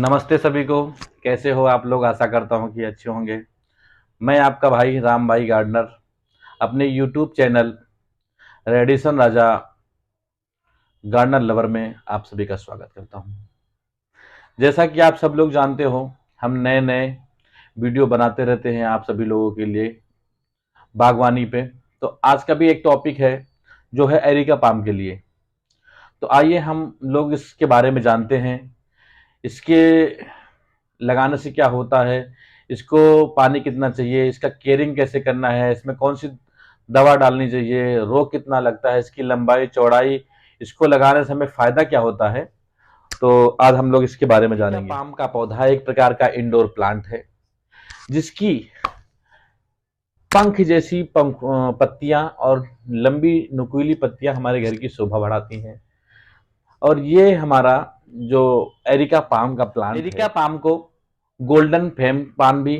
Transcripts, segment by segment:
नमस्ते सभी को। कैसे हो आप लोग? आशा करता हूं कि अच्छे होंगे। मैं आपका भाई राम भाई गार्डनर अपने यूट्यूब चैनल रेडिसन राजा गार्डनर लवर में आप सभी का स्वागत करता हूं। जैसा कि आप सब लोग जानते हो, हम नए नए वीडियो बनाते रहते हैं आप सभी लोगों के लिए बागवानी पे। तो आज का भी एक टॉपिक है जो है एरिका पाम के लिए। तो आइए हम लोग इसके बारे में जानते हैं। इसके लगाने से क्या होता है, इसको पानी कितना चाहिए, इसका केयरिंग कैसे करना है, इसमें कौन सी दवा डालनी चाहिए, रोग कितना लगता है, इसकी लंबाई चौड़ाई, इसको लगाने से हमें फायदा क्या होता है। तो आज हम लोग इसके बारे में जानेंगे। पाम का पौधा एक प्रकार का इंडोर प्लांट है जिसकी पंख जैसी पत्तियां और लंबी नुकीली पत्तियां हमारे घर की शोभा बढ़ाती हैं। और ये हमारा जो एरिका पाम का प्लांट, एरिका पाम को गोल्डन फेम पान भी,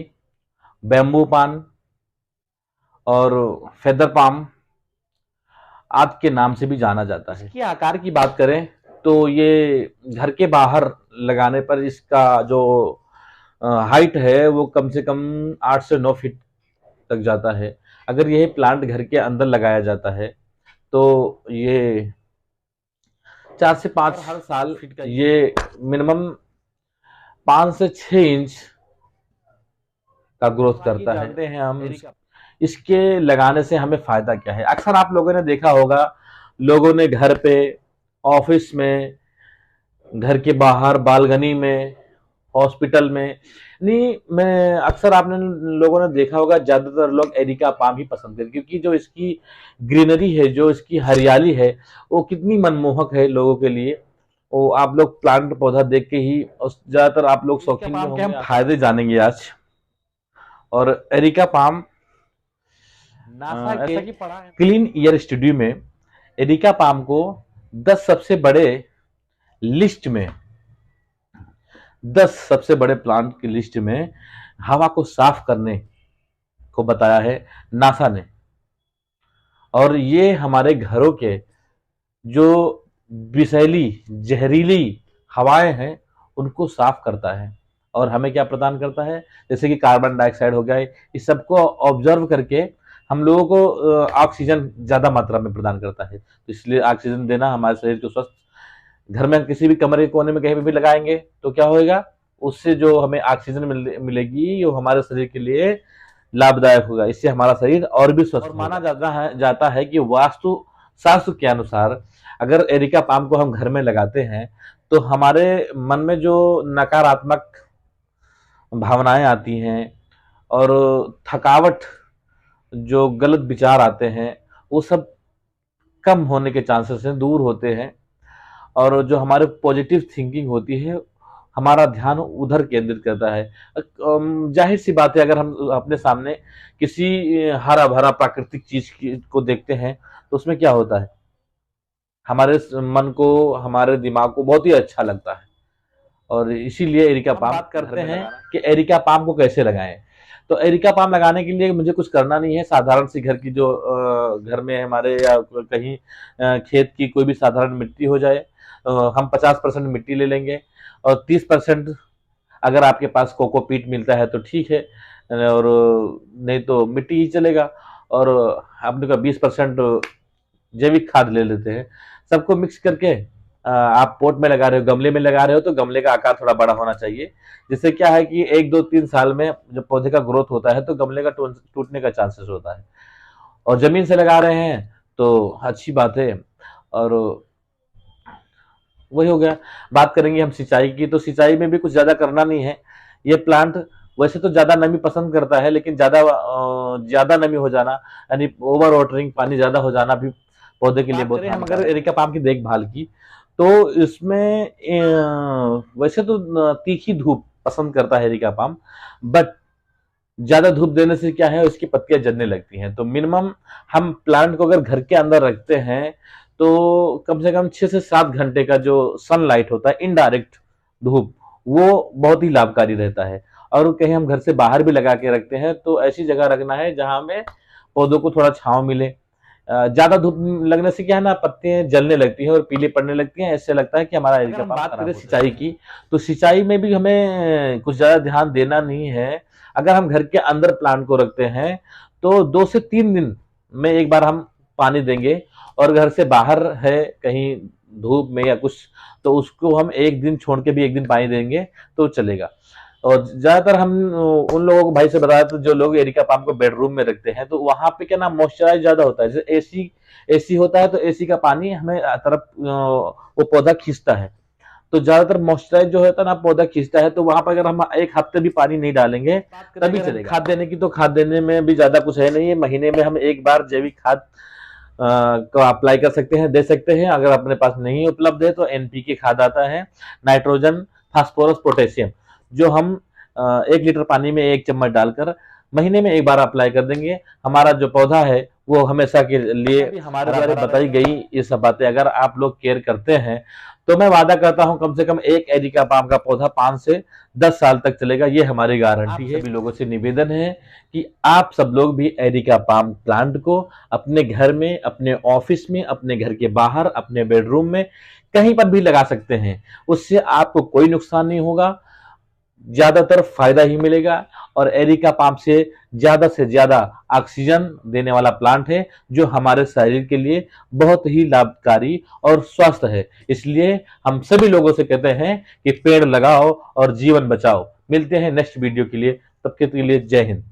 बैम्बू पान और फेदर पाम आदि के नाम से भी जाना जाता है। इसके आकार की बात करें तो ये घर के बाहर लगाने पर इसका जो हाइट है वो कम से कम 8 से 9 फीट तक जाता है। अगर यह प्लांट घर के अंदर लगाया जाता है तो ये 4 से 5 हर साल ये मिनिमम 5 से 6 इंच का ग्रोथ करता है। जानते हैं हम इसके लगाने से हमें फायदा क्या है। अक्सर आप लोगों ने देखा होगा, लोगों ने घर पे, ऑफिस में, घर के बाहर, बालकनी में, हॉस्पिटल में, नहीं, मैं अक्सर आपने लोगों ने देखा होगा ज्यादातर लोग एरिका पाम ही पसंद करते, क्योंकि जो इसकी ग्रीनरी है, जो इसकी हरियाली है, वो कितनी मनमोहक है लोगों के लिए। वो आप लोग प्लांट पौधा देख के ही ज्यादातर आप लोग शौकीन होंगे। हम फायदे जानेंगे आज। और एरिका पाम नासा के क्लीन ईयर स्टूडियो में एरिका पाम को 10 सबसे बड़े लिस्ट में 10 सबसे बड़े प्लांट की लिस्ट में हवा को साफ करने को बताया है नासा ने। और ये हमारे घरों के जो विषैली जहरीली हवाएं हैं उनको साफ करता है। और हमें क्या प्रदान करता है, जैसे कि कार्बन डाइऑक्साइड हो गया, इस सबको ऑब्जर्व करके हम लोगों को ऑक्सीजन ज्यादा मात्रा में प्रदान करता है। तो इसलिए ऑक्सीजन देना हमारे शरीर को स्वस्थ, घर में किसी भी कमरे कोने में कहीं भी लगाएंगे तो क्या होगा, उससे जो हमें ऑक्सीजन मिलेगी वो हमारे शरीर के लिए लाभदायक होगा। इससे हमारा शरीर और भी स्वस्थ माना जाता है कि वास्तु शास्त्र के अनुसार अगर एरिका पाम को हम घर में लगाते हैं तो हमारे मन में जो नकारात्मक भावनाएं आती हैं और थकावट, जो गलत विचार आते हैं, वो सब कम होने के चांसेस हैं, दूर होते हैं। और जो हमारे पॉजिटिव थिंकिंग होती है, हमारा ध्यान उधर केंद्रित करता है। जाहिर सी बात है, अगर हम अपने सामने किसी हरा भरा प्राकृतिक चीज को देखते हैं तो उसमें क्या होता है, हमारे मन को, हमारे दिमाग को बहुत ही अच्छा लगता है। और इसीलिए एरिका पाम बात करते हैं कि एरिका पाम को कैसे लगाएं। तो एरिका पाम लगाने के लिए मुझे कुछ करना नहीं है। साधारण सी घर की जो घर में हमारे या कहीं खेत की कोई भी साधारण मिट्टी हो जाए, हम 50% मिट्टी ले लेंगे और 30% अगर आपके पास कोकोपीट मिलता है तो ठीक है, और नहीं तो मिट्टी ही चलेगा। और आपने का 20% जैविक खाद ले लेते हैं। सबको मिक्स करके आप पोट में लगा रहे हो, गमले में लगा रहे हो, तो गमले का आकार थोड़ा बड़ा होना चाहिए। जिससे क्या है कि 1 2 3 साल में जब पौधे का ग्रोथ होता है तो गमले का टूटने का चांसेस होता है। और जमीन से लगा रहे हैं तो अच्छी बात है। और वही हो गया। बात करेंगे हम सिंचाई की, तो सिंचाई में भी कुछ ज्यादा करना नहीं है। ये प्लांट वैसे तो ज्यादा नमी पसंद करता है, लेकिन ज्यादा नमी हो जाना, यानी ओवर वाटरिंग, पानी ज्यादा हो जाना भी पौधे के लिए बहुत। हम अगर एरिका पाम की देखभाल की तो इसमें वैसे तो तीखी धूप पसंद करता है एरिका पाम, बट ज्यादा धूप देने से क्या है, उसकी पत्तियां जलने लगती हैं। तो मिनिमम हम प्लांट को अगर घर के अंदर रखते हैं तो कम से कम 6 से 7 घंटे का जो सनलाइट होता है, इनडायरेक्ट धूप, वो बहुत ही लाभकारी रहता है। और कहीं हम घर से बाहर भी लगा के रखते हैं तो ऐसी जगह रखना है जहां में पौधों को थोड़ा छांव मिले, ज्यादा धूप लगने से क्या है ना, पत्तियां जलने लगती हैं और पीली पड़ने लगती हैं, ऐसे लगता है कि हमारा एरिका पाम। बात करें सिंचाई की, तो सिंचाई में भी हमें कुछ ज्यादा ध्यान देना नहीं है। अगर हम घर के अंदर प्लांट को रखते हैं तो 2 से 3 दिन में एक बार हम पानी देंगे, और घर से बाहर है कहीं धूप में या कुछ, तो उसको हम एक दिन छोड़ के भी एक दिन पानी देंगे तो चलेगा। और ज्यादातर हम उन लोगों को भाई से बताया, तो जो लोग एरिका पाम को बेडरूम में रखते हैं तो वहां पे क्या ना मॉइस्चराइज ज्यादा होता है। जैसे एसी होता है तो एसी का पानी हमें तरफ वो पौधा खींचता है, तो ज्यादातर मॉइस्चराइज जो होता है ना पौधा खींचता है, तो वहां पर अगर हम एक हफ्ते भी पानी नहीं डालेंगे तभी चलेगा। खाद देने की, तो खाद देने में भी ज्यादा कुछ है नहीं है। महीने में हम एक बार जैविक खाद को अप्लाई कर सकते हैं, दे सकते हैं। अगर अपने पास नहीं उपलब्ध है तो एनपीके खाद आता है, नाइट्रोजन, फास्फोरस, पोटेशियम, जो हम 1 लीटर पानी में 1 चम्मच डालकर महीने में एक बार अप्लाई कर देंगे। हमारा जो पौधा है वो हमेशा के लिए, हमारे द्वारा बताई गई ये सब बातें अगर आप लोग केयर करते हैं तो मैं वादा करता हूं कम से कम एक एरिका पाम का पौधा 5 से 10 साल तक चलेगा, ये हमारी गारंटी है। सभी लोगों से निवेदन है कि आप सब लोग भी एरिका पाम प्लांट को अपने घर में, अपने ऑफिस में, अपने घर के बाहर, अपने बेडरूम में, कहीं पर भी लगा सकते हैं। उससे आपको कोई नुकसान नहीं होगा, ज्यादातर फायदा ही मिलेगा। और एरिका पाम से ज्यादा ऑक्सीजन देने वाला प्लांट है, जो हमारे शरीर के लिए बहुत ही लाभकारी और स्वस्थ है। इसलिए हम सभी लोगों से कहते हैं कि पेड़ लगाओ और जीवन बचाओ। मिलते हैं नेक्स्ट वीडियो के लिए, तब के लिए जय हिंद।